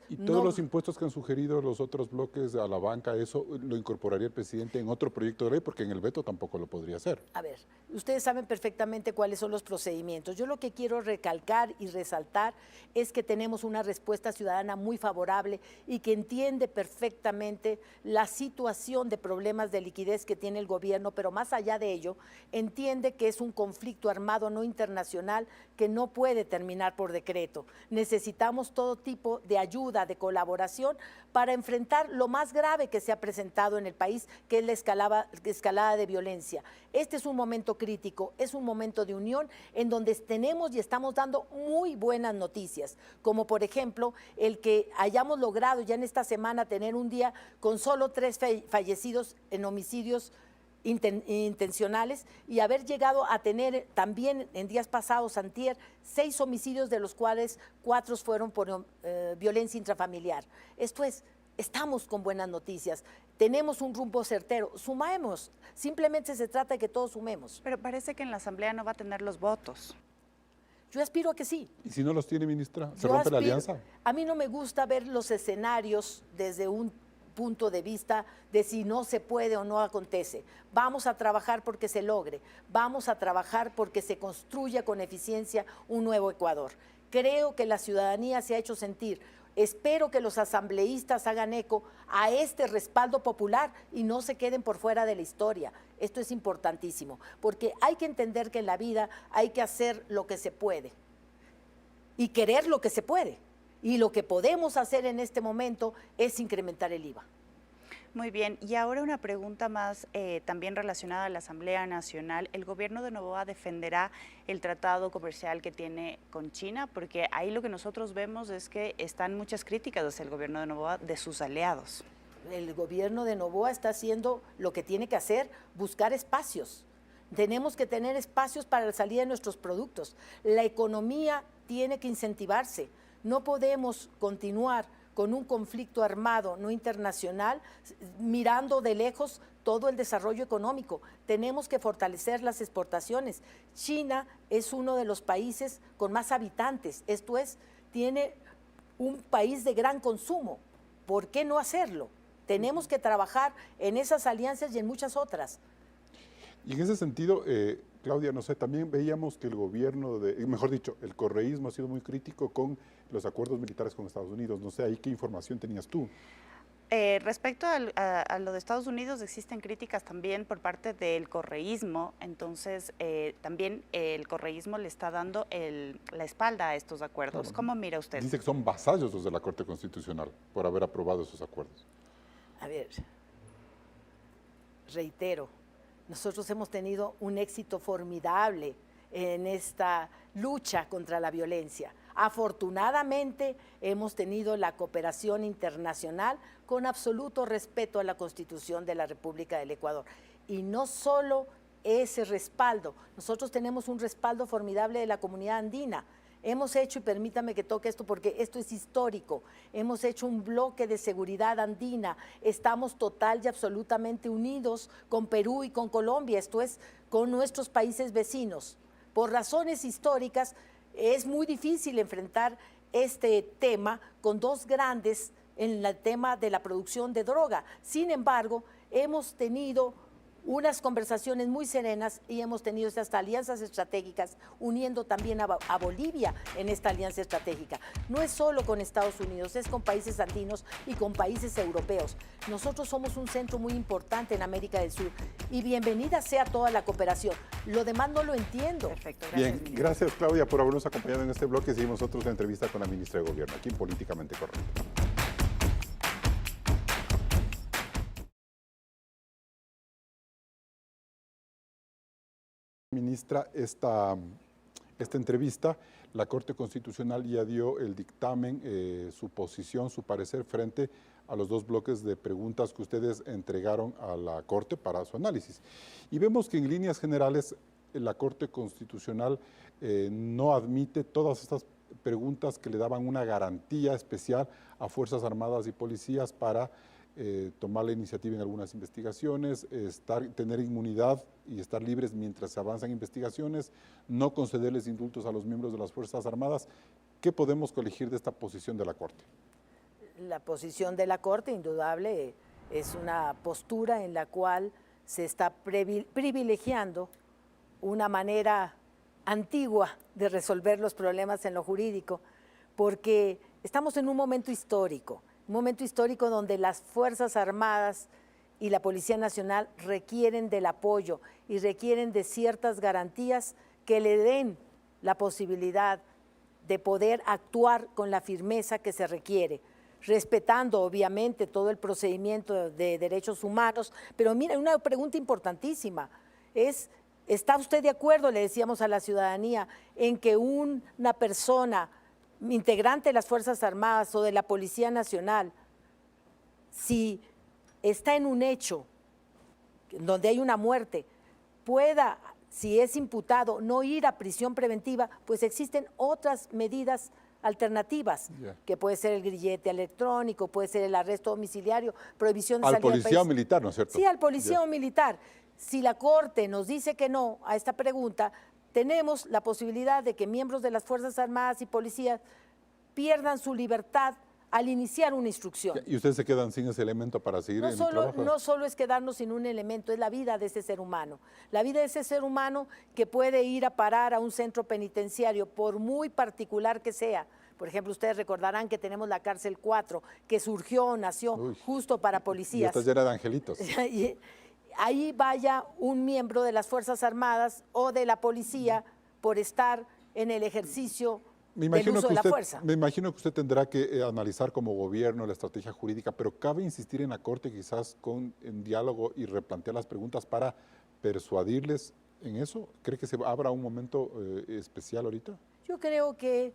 Speaker 1: ¿Y todos los impuestos que han sugerido los otros bloques a la banca, eso lo incorporaría el presidente en otro proyecto de ley? Porque en el veto tampoco lo podría hacer.
Speaker 3: A ver, ustedes saben perfectamente cuáles son los procedimientos. Yo lo que quiero recalcar y resaltar es que tenemos una respuesta ciudadana muy favorable y que entiende perfectamente la situación de problemas de liquidez que tiene el gobierno, pero más allá de ello, entiende que es un conflicto armado no internacional que no puede terminar por decreto. Necesitamos todo tipo de ayuda, de colaboración para enfrentar lo más grave que se ha presentado en el país, que es la escalada de violencia. Este es un momento crítico, es un momento de unión en donde tenemos y estamos dando muy buenas noticias, como por ejemplo el que hayamos logrado ya en esta semana tener un día con solo 3 fallecidos en homicidios intencionales y haber llegado a tener también en días pasados, antier, 6 homicidios, de los cuales 4 fueron por violencia intrafamiliar. Esto es, estamos con buenas noticias, tenemos un rumbo certero, sumemos, simplemente se trata de que todos sumemos.
Speaker 2: Pero parece que en la Asamblea no va a tener los votos.
Speaker 3: Yo aspiro a que sí.
Speaker 1: ¿Y si no los tiene, ministra? ¿Se rompe la alianza?
Speaker 3: A mí no me gusta ver los escenarios desde un punto de vista de si no se puede o no acontece. Vamos a trabajar porque se logre, vamos a trabajar porque se construya con eficiencia un nuevo Ecuador. Creo que la ciudadanía se ha hecho sentir. Espero que los asambleístas hagan eco a este respaldo popular y no se queden por fuera de la historia. Esto es importantísimo, porque hay que entender que en la vida hay que hacer lo que se puede y querer lo que se puede. Y lo que podemos hacer en este momento es incrementar el IVA.
Speaker 2: Muy bien, y ahora una pregunta más también relacionada a la Asamblea Nacional. ¿El gobierno de Noboa defenderá el tratado comercial que tiene con China? Porque ahí lo que nosotros vemos es que están muchas críticas hacia el gobierno de Noboa de sus aliados.
Speaker 3: El gobierno de Noboa está haciendo lo que tiene que hacer, buscar espacios. Tenemos que tener espacios para la salida de nuestros productos. La economía tiene que incentivarse. No podemos continuar con un conflicto armado no internacional mirando de lejos todo el desarrollo económico. Tenemos que fortalecer las exportaciones. China es uno de los países con más habitantes, esto es, tiene un país de gran consumo. ¿Por qué no hacerlo? Tenemos que trabajar en esas alianzas y en muchas otras.
Speaker 1: Y en ese sentido, Claudia, no sé, también veíamos que el gobierno, mejor dicho, el correísmo ha sido muy crítico con los acuerdos militares con Estados Unidos. No sé, ahí qué información tenías tú.
Speaker 4: Respecto a lo de Estados Unidos, existen críticas también por parte del correísmo, entonces también el correísmo le está dando la espalda a estos acuerdos.
Speaker 1: Claro.
Speaker 4: ¿Cómo mira usted?
Speaker 1: Dice que son vasallos los de la Corte Constitucional por haber aprobado esos acuerdos.
Speaker 3: A ver, reitero, nosotros hemos tenido un éxito formidable en esta lucha contra la violencia. Afortunadamente hemos tenido la cooperación internacional con absoluto respeto a la Constitución de la República del Ecuador. Y no solo ese respaldo, nosotros tenemos un respaldo formidable de la comunidad andina. Hemos hecho, y permítame que toque esto porque esto es histórico, hemos hecho un bloque de seguridad andina, estamos total y absolutamente unidos con Perú y con Colombia, esto es, con nuestros países vecinos. Por razones históricas, es muy difícil enfrentar este tema con dos grandes en el tema de la producción de droga. Sin embargo, hemos tenido unas conversaciones muy serenas y hemos tenido estas alianzas estratégicas, uniendo también a Bolivia en esta alianza estratégica. No es solo con Estados Unidos, es con países andinos y con países europeos. Nosotros somos un centro muy importante en América del Sur y bienvenida sea toda la cooperación. Lo demás no lo entiendo.
Speaker 4: Perfecto, gracias.
Speaker 1: Bien, gracias Claudia por habernos acompañado en este bloque. Seguimos nosotros la entrevista con la ministra de Gobierno, aquí en Políticamente Correcto. Ministra, esta entrevista, la Corte Constitucional ya dio el dictamen, su posición, su parecer frente a los dos bloques de preguntas que ustedes entregaron a la Corte para su análisis. Y vemos que en líneas generales la Corte Constitucional no admite todas estas preguntas que le daban una garantía especial a Fuerzas Armadas y policías para tomar la iniciativa en algunas investigaciones, tener inmunidad y estar libres mientras se avanzan investigaciones, no concederles indultos a los miembros de las Fuerzas Armadas. ¿Qué podemos colegir de esta posición de la Corte?
Speaker 3: La posición de la Corte, indudable, es una postura en la cual se está privilegiando una manera antigua de resolver los problemas en lo jurídico, porque estamos en un momento histórico donde las Fuerzas Armadas y la Policía Nacional requieren del apoyo y requieren de ciertas garantías que le den la posibilidad de poder actuar con la firmeza que se requiere, respetando obviamente todo el procedimiento de derechos humanos. Pero mira, una pregunta importantísima es, ¿está usted de acuerdo, le decíamos a la ciudadanía, en que una persona integrante de las Fuerzas Armadas o de la Policía Nacional, si está en un hecho donde hay una muerte, pueda, si es imputado, no ir a prisión preventiva? Pues existen otras medidas alternativas, que puede ser el grillete electrónico, puede ser el arresto domiciliario, prohibición de
Speaker 1: Al
Speaker 3: salida del
Speaker 1: policía
Speaker 3: país.
Speaker 1: o militar, ¿no es cierto?
Speaker 3: Sí, al policía o militar. Si la Corte nos dice que no a esta pregunta, tenemos la posibilidad de que miembros de las Fuerzas Armadas y policías pierdan su libertad al iniciar una instrucción.
Speaker 1: ¿Y ustedes se quedan sin ese elemento para seguir en el trabajo?
Speaker 3: No solo es quedarnos sin un elemento, es la vida de ese ser humano. La vida de ese ser humano que puede ir a parar a un centro penitenciario, por muy particular que sea. Por ejemplo, ustedes recordarán que tenemos la cárcel 4, que nació justo para policías.
Speaker 1: Y esta llena de angelitos.
Speaker 3: Ahí vaya un miembro de las Fuerzas Armadas o de la policía por estar en el ejercicio del uso de la fuerza.
Speaker 1: Me imagino que usted tendrá que analizar como gobierno la estrategia jurídica, pero cabe insistir en la Corte quizás en diálogo y replantear las preguntas para persuadirles en eso. ¿Cree que se abra un momento especial ahorita?
Speaker 3: Yo creo que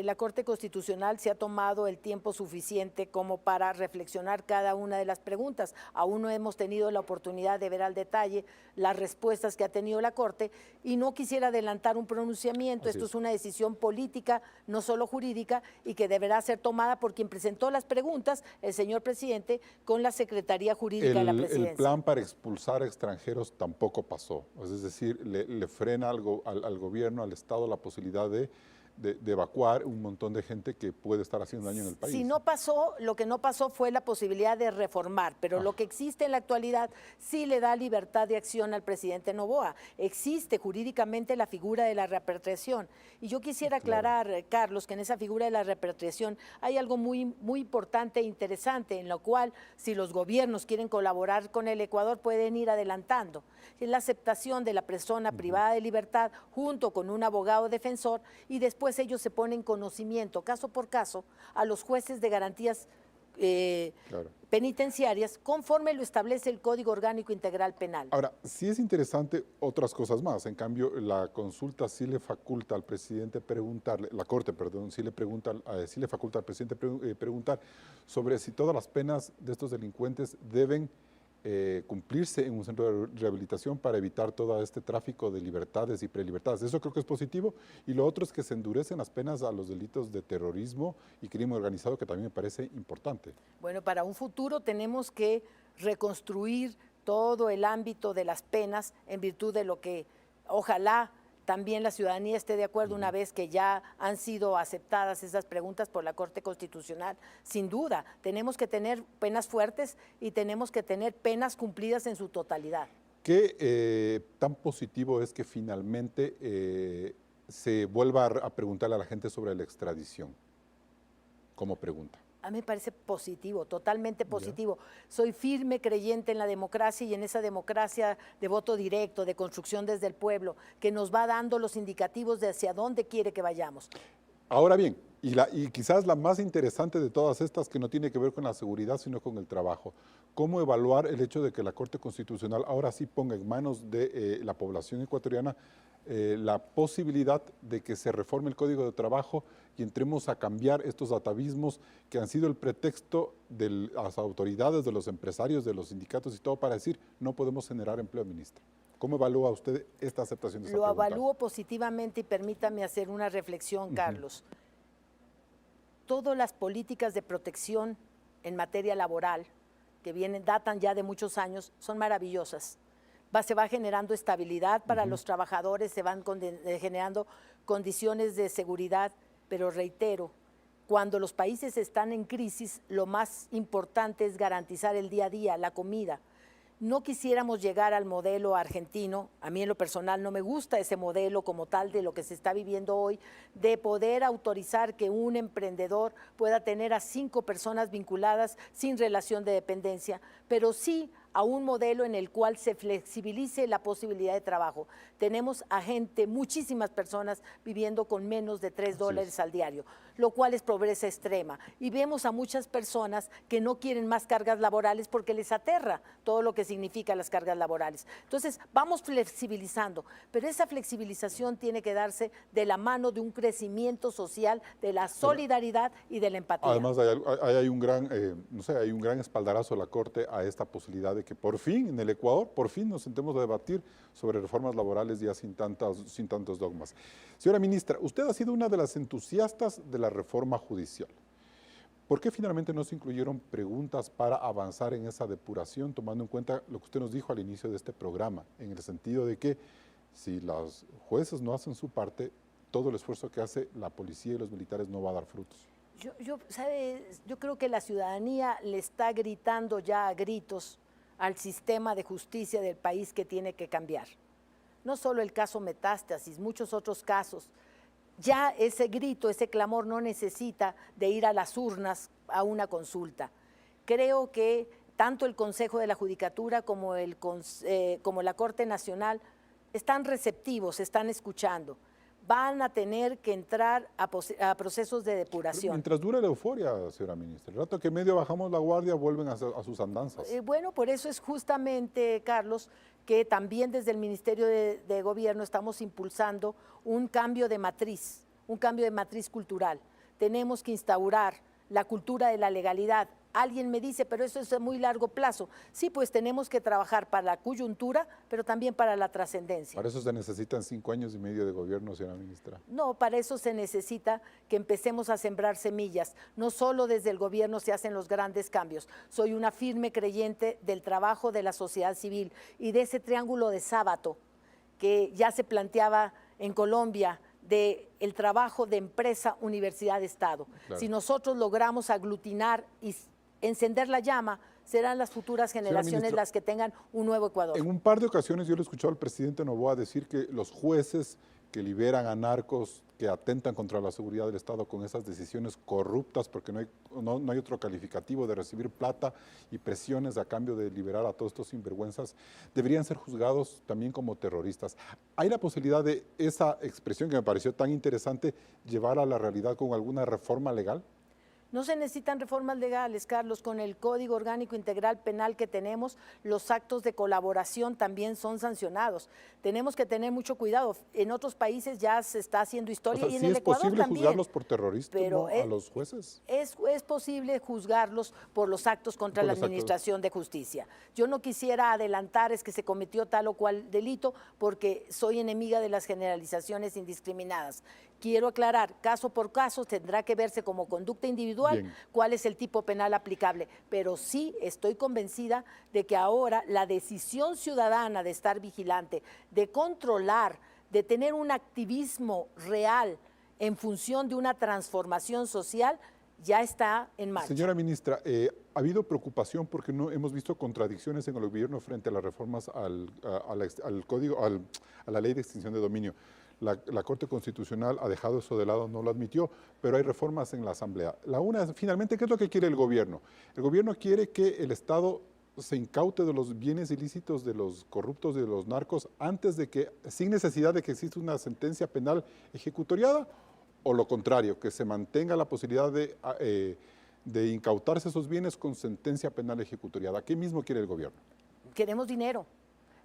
Speaker 3: la Corte Constitucional se ha tomado el tiempo suficiente como para reflexionar cada una de las preguntas. Aún no hemos tenido la oportunidad de ver al detalle las respuestas que ha tenido la Corte y no quisiera adelantar un pronunciamiento. Esto es una decisión política, no solo jurídica, y que deberá ser tomada por quien presentó las preguntas, el señor presidente, con la Secretaría Jurídica de la Presidencia.
Speaker 1: El plan para expulsar extranjeros tampoco pasó, es decir, le frena al gobierno, al Estado, la posibilidad de evacuar un montón de gente que puede estar haciendo daño en el país.
Speaker 3: Si no pasó, lo que no pasó fue la posibilidad de reformar, pero lo que existe en la actualidad sí le da libertad de acción al presidente Noboa. Existe jurídicamente la figura de la repatriación. Y yo quisiera aclarar, Carlos, que en esa figura de la repatriación hay algo muy importante e interesante, en lo cual, si los gobiernos quieren colaborar con el Ecuador, pueden ir adelantando. Es la aceptación de la persona privada de libertad junto con un abogado defensor, y después ellos se ponen conocimiento, caso por caso, a los jueces de garantías penitenciarias, conforme lo establece el Código Orgánico Integral Penal.
Speaker 1: Ahora, sí es interesante otras cosas más. En cambio, la consulta sí le faculta al presidente preguntarle, la Corte, perdón, sí le faculta al presidente preguntar sobre si todas las penas de estos delincuentes deben cumplirse en un centro de rehabilitación para evitar todo este tráfico de libertades y prelibertades. Eso creo que es positivo. Y lo otro es que se endurecen las penas a los delitos de terrorismo y crimen organizado, que también me parece importante.
Speaker 3: Bueno, para un futuro tenemos que reconstruir todo el ámbito de las penas en virtud de lo que ojalá también la ciudadanía esté de acuerdo una vez que ya han sido aceptadas esas preguntas por la Corte Constitucional. Sin duda, tenemos que tener penas fuertes y tenemos que tener penas cumplidas en su totalidad.
Speaker 1: ¿Qué tan positivo es que finalmente se vuelva a preguntarle a la gente sobre la extradición como pregunta?
Speaker 3: A mí me parece positivo, totalmente positivo. Soy firme creyente en la democracia y en esa democracia de voto directo, de construcción desde el pueblo, que nos va dando los indicativos de hacia dónde quiere que vayamos.
Speaker 1: Ahora bien, y quizás la más interesante de todas estas, que no tiene que ver con la seguridad, sino con el trabajo. ¿Cómo evaluar el hecho de que la Corte Constitucional ahora sí ponga en manos de la población ecuatoriana la posibilidad de que se reforme el Código de Trabajo y entremos a cambiar estos atavismos que han sido el pretexto de las autoridades, de los empresarios, de los sindicatos y todo para decir no podemos generar empleo, ministra? ¿Cómo evalúa usted esta aceptación de esta pregunta?
Speaker 3: Lo evalúo positivamente y permítame hacer una reflexión, Carlos. Todas las políticas de protección en materia laboral que datan ya de muchos años son maravillosas. Se va generando estabilidad para los trabajadores, se van generando condiciones de seguridad, pero reitero, cuando los países están en crisis, lo más importante es garantizar el día a día, la comida. No quisiéramos llegar al modelo argentino, a mí en lo personal no me gusta ese modelo como tal de lo que se está viviendo hoy, de poder autorizar que un emprendedor pueda tener a 5 personas vinculadas sin relación de dependencia, pero sí a un modelo en el cual se flexibilice la posibilidad de trabajo. Tenemos a gente, muchísimas personas viviendo con menos de $3 al diario, lo cual es pobreza extrema. Y vemos a muchas personas que no quieren más cargas laborales porque les aterra todo lo que significa las cargas laborales. Entonces, vamos flexibilizando, pero esa flexibilización tiene que darse de la mano de un crecimiento social, de la solidaridad y de la empatía.
Speaker 1: Además, hay un gran espaldarazo de la Corte a esta posibilidad de que por fin en el Ecuador, por fin nos sentemos a debatir sobre reformas laborales ya sin tantos dogmas. Señora ministra, usted ha sido una de las entusiastas de la reforma judicial. ¿Por qué finalmente no se incluyeron preguntas para avanzar en esa depuración, tomando en cuenta lo que usted nos dijo al inicio de este programa, en el sentido de que si los jueces no hacen su parte, todo el esfuerzo que hace la policía y los militares no va a dar frutos?
Speaker 3: Yo creo que la ciudadanía le está gritando ya a gritos al sistema de justicia del país que tiene que cambiar. No solo el caso Metástasis, muchos otros casos. Ya ese grito, ese clamor no necesita de ir a las urnas a una consulta. Creo que tanto el Consejo de la Judicatura como la Corte Nacional están receptivos, están escuchando. Van a tener que entrar a procesos de depuración.
Speaker 1: Mientras dure la euforia, señora ministra, el rato que medio bajamos la guardia vuelven a sus andanzas.
Speaker 3: Bueno, por eso es justamente, Carlos, que también desde el Ministerio de Gobierno estamos impulsando un cambio de matriz, un cambio de matriz cultural. Tenemos que instaurar la cultura de la legalidad. Alguien me dice, pero eso es a muy largo plazo. Sí, pues tenemos que trabajar para la coyuntura, pero también para la trascendencia.
Speaker 1: Para eso se necesitan 5 años y medio de gobierno, señora ministra.
Speaker 3: No, para eso se necesita que empecemos a sembrar semillas. No solo desde el gobierno se hacen los grandes cambios. Soy una firme creyente del trabajo de la sociedad civil y de ese triángulo de sábado que ya se planteaba en Colombia, del trabajo de empresa, universidad, Estado.
Speaker 1: Claro.
Speaker 3: Si nosotros logramos aglutinar y encender la llama, serán las futuras generaciones las que tengan un nuevo Ecuador.
Speaker 1: En un par de ocasiones yo le he escuchado al presidente Noboa decir que los jueces que liberan a narcos, que atentan contra la seguridad del Estado con esas decisiones corruptas, porque no hay otro calificativo, de recibir plata y presiones a cambio de liberar a todos estos sinvergüenzas, deberían ser juzgados también como terroristas. ¿Hay la posibilidad de esa expresión que me pareció tan interesante llevar a la realidad con alguna reforma legal?
Speaker 3: No se necesitan reformas legales, Carlos. Con el Código Orgánico Integral Penal que tenemos, los actos de colaboración también son sancionados. Tenemos que tener mucho cuidado. En otros países ya se está haciendo historia,
Speaker 1: O sea,
Speaker 3: y en
Speaker 1: ¿sí
Speaker 3: el
Speaker 1: es
Speaker 3: Ecuador
Speaker 1: posible
Speaker 3: también.
Speaker 1: juzgarlos por terroristas,
Speaker 3: Pero
Speaker 1: a los jueces?
Speaker 3: Es posible juzgarlos por los actos contra la Administración de Justicia. Yo no quisiera adelantar es que se cometió tal o cual delito, porque soy enemiga de las generalizaciones indiscriminadas. Quiero aclarar, caso por caso tendrá que verse como conducta individual.
Speaker 1: Bien.
Speaker 3: Cuál es el tipo penal aplicable, pero sí estoy convencida de que ahora la decisión ciudadana de estar vigilante, de controlar, de tener un activismo real en función de una transformación social, ya está en marcha.
Speaker 1: Señora ministra, ha habido preocupación porque no hemos visto contradicciones en el gobierno frente a las reformas a la ley de extinción de dominio. La Corte Constitucional ha dejado eso de lado, no lo admitió, pero hay reformas en la Asamblea. La una, finalmente, ¿qué es lo que quiere el gobierno? El gobierno quiere que el Estado se incaute de los bienes ilícitos de los corruptos y de los narcos antes de que, sin necesidad de que exista una sentencia penal ejecutoriada, o lo contrario, que se mantenga la posibilidad de incautarse esos bienes con sentencia penal ejecutoriada. ¿Qué mismo quiere el gobierno?
Speaker 3: Queremos dinero.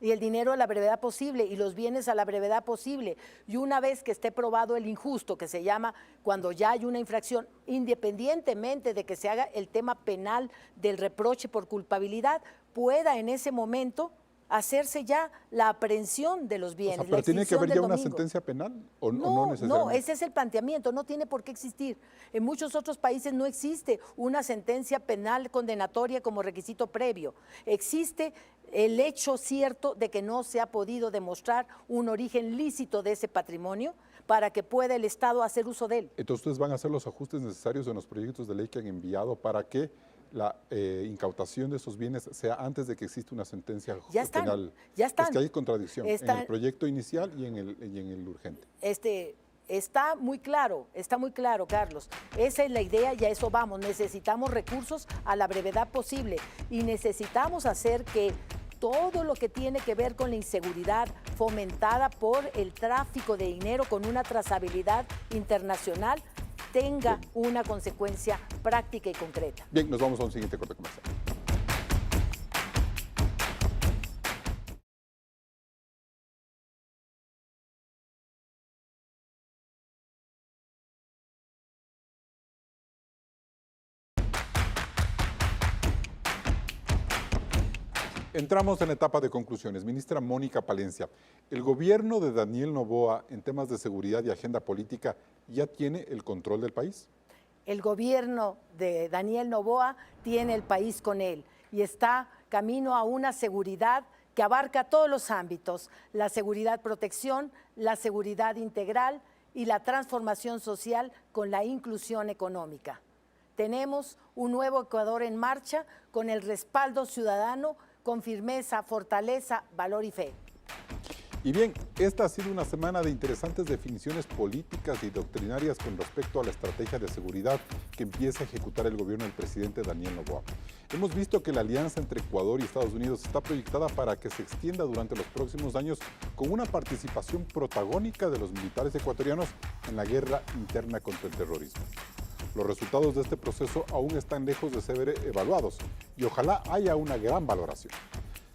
Speaker 3: Y el dinero a la brevedad posible, y los bienes a la brevedad posible. Y una vez que esté probado el injusto, que se llama cuando ya hay una infracción, independientemente de que se haga el tema penal del reproche por culpabilidad, pueda en ese momento hacerse ya la aprehensión de los bienes.
Speaker 1: O sea, ¿pero tiene que haber ya una sentencia penal o no necesariamente?
Speaker 3: No, ese es el planteamiento, no tiene por qué existir. En muchos otros países no existe una sentencia penal condenatoria como requisito previo. Existe el hecho cierto de que no se ha podido demostrar un origen lícito de ese patrimonio para que pueda el Estado hacer uso de él.
Speaker 1: Entonces, ¿ustedes van a hacer los ajustes necesarios en los proyectos de ley que han enviado para que la incautación de esos bienes sea antes de que exista una sentencia penal?
Speaker 3: Ya están.
Speaker 1: Es que hay contradicción en el proyecto inicial y en el urgente.
Speaker 3: Está muy claro, Carlos. Esa es la idea y a eso vamos. Necesitamos recursos a la brevedad posible y necesitamos hacer que todo lo que tiene que ver con la inseguridad fomentada por el tráfico de dinero con una trazabilidad internacional tenga una consecuencia práctica y concreta.
Speaker 1: Bien, nos vamos a un siguiente corte comercial. Entramos en la etapa de conclusiones. Ministra Mónica Palencia, ¿el gobierno de Daniel Noboa en temas de seguridad y agenda política ya tiene el control del país?
Speaker 3: El gobierno de Daniel Noboa tiene el país con él y está camino a una seguridad que abarca todos los ámbitos, la seguridad protección, la seguridad integral y la transformación social con la inclusión económica. Tenemos un nuevo Ecuador en marcha con el respaldo ciudadano, con firmeza, fortaleza, valor y fe.
Speaker 1: Y bien, esta ha sido una semana de interesantes definiciones políticas y doctrinarias con respecto a la estrategia de seguridad que empieza a ejecutar el gobierno del presidente Daniel Noboa. Hemos visto que la alianza entre Ecuador y Estados Unidos está proyectada para que se extienda durante los próximos años con una participación protagónica de los militares ecuatorianos en la guerra interna contra el terrorismo. Los resultados de este proceso aún están lejos de ser evaluados y ojalá haya una gran valoración.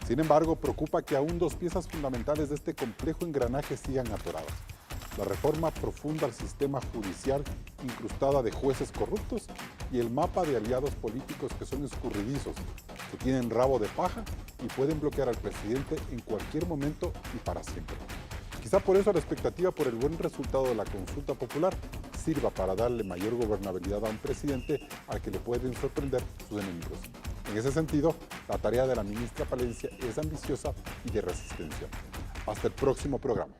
Speaker 1: Sin embargo, preocupa que aún dos piezas fundamentales de este complejo engranaje sigan atoradas. la reforma profunda al sistema judicial incrustada de jueces corruptos y el mapa de aliados políticos que son escurridizos, que tienen rabo de paja y pueden bloquear al presidente en cualquier momento y para siempre. Quizá por eso la expectativa por el buen resultado de la consulta popular sirva para darle mayor gobernabilidad a un presidente al que le pueden sorprender sus enemigos. En ese sentido, la tarea de la ministra Palencia es ambiciosa y de resistencia. Hasta el próximo programa.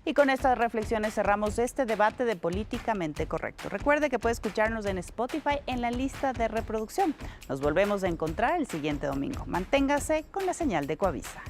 Speaker 4: Y con estas reflexiones cerramos este debate de Políticamente Correcto. Recuerde que puede escucharnos en Spotify en la lista de reproducción. Nos volvemos a encontrar el siguiente domingo. Manténgase con la señal de Coavisa.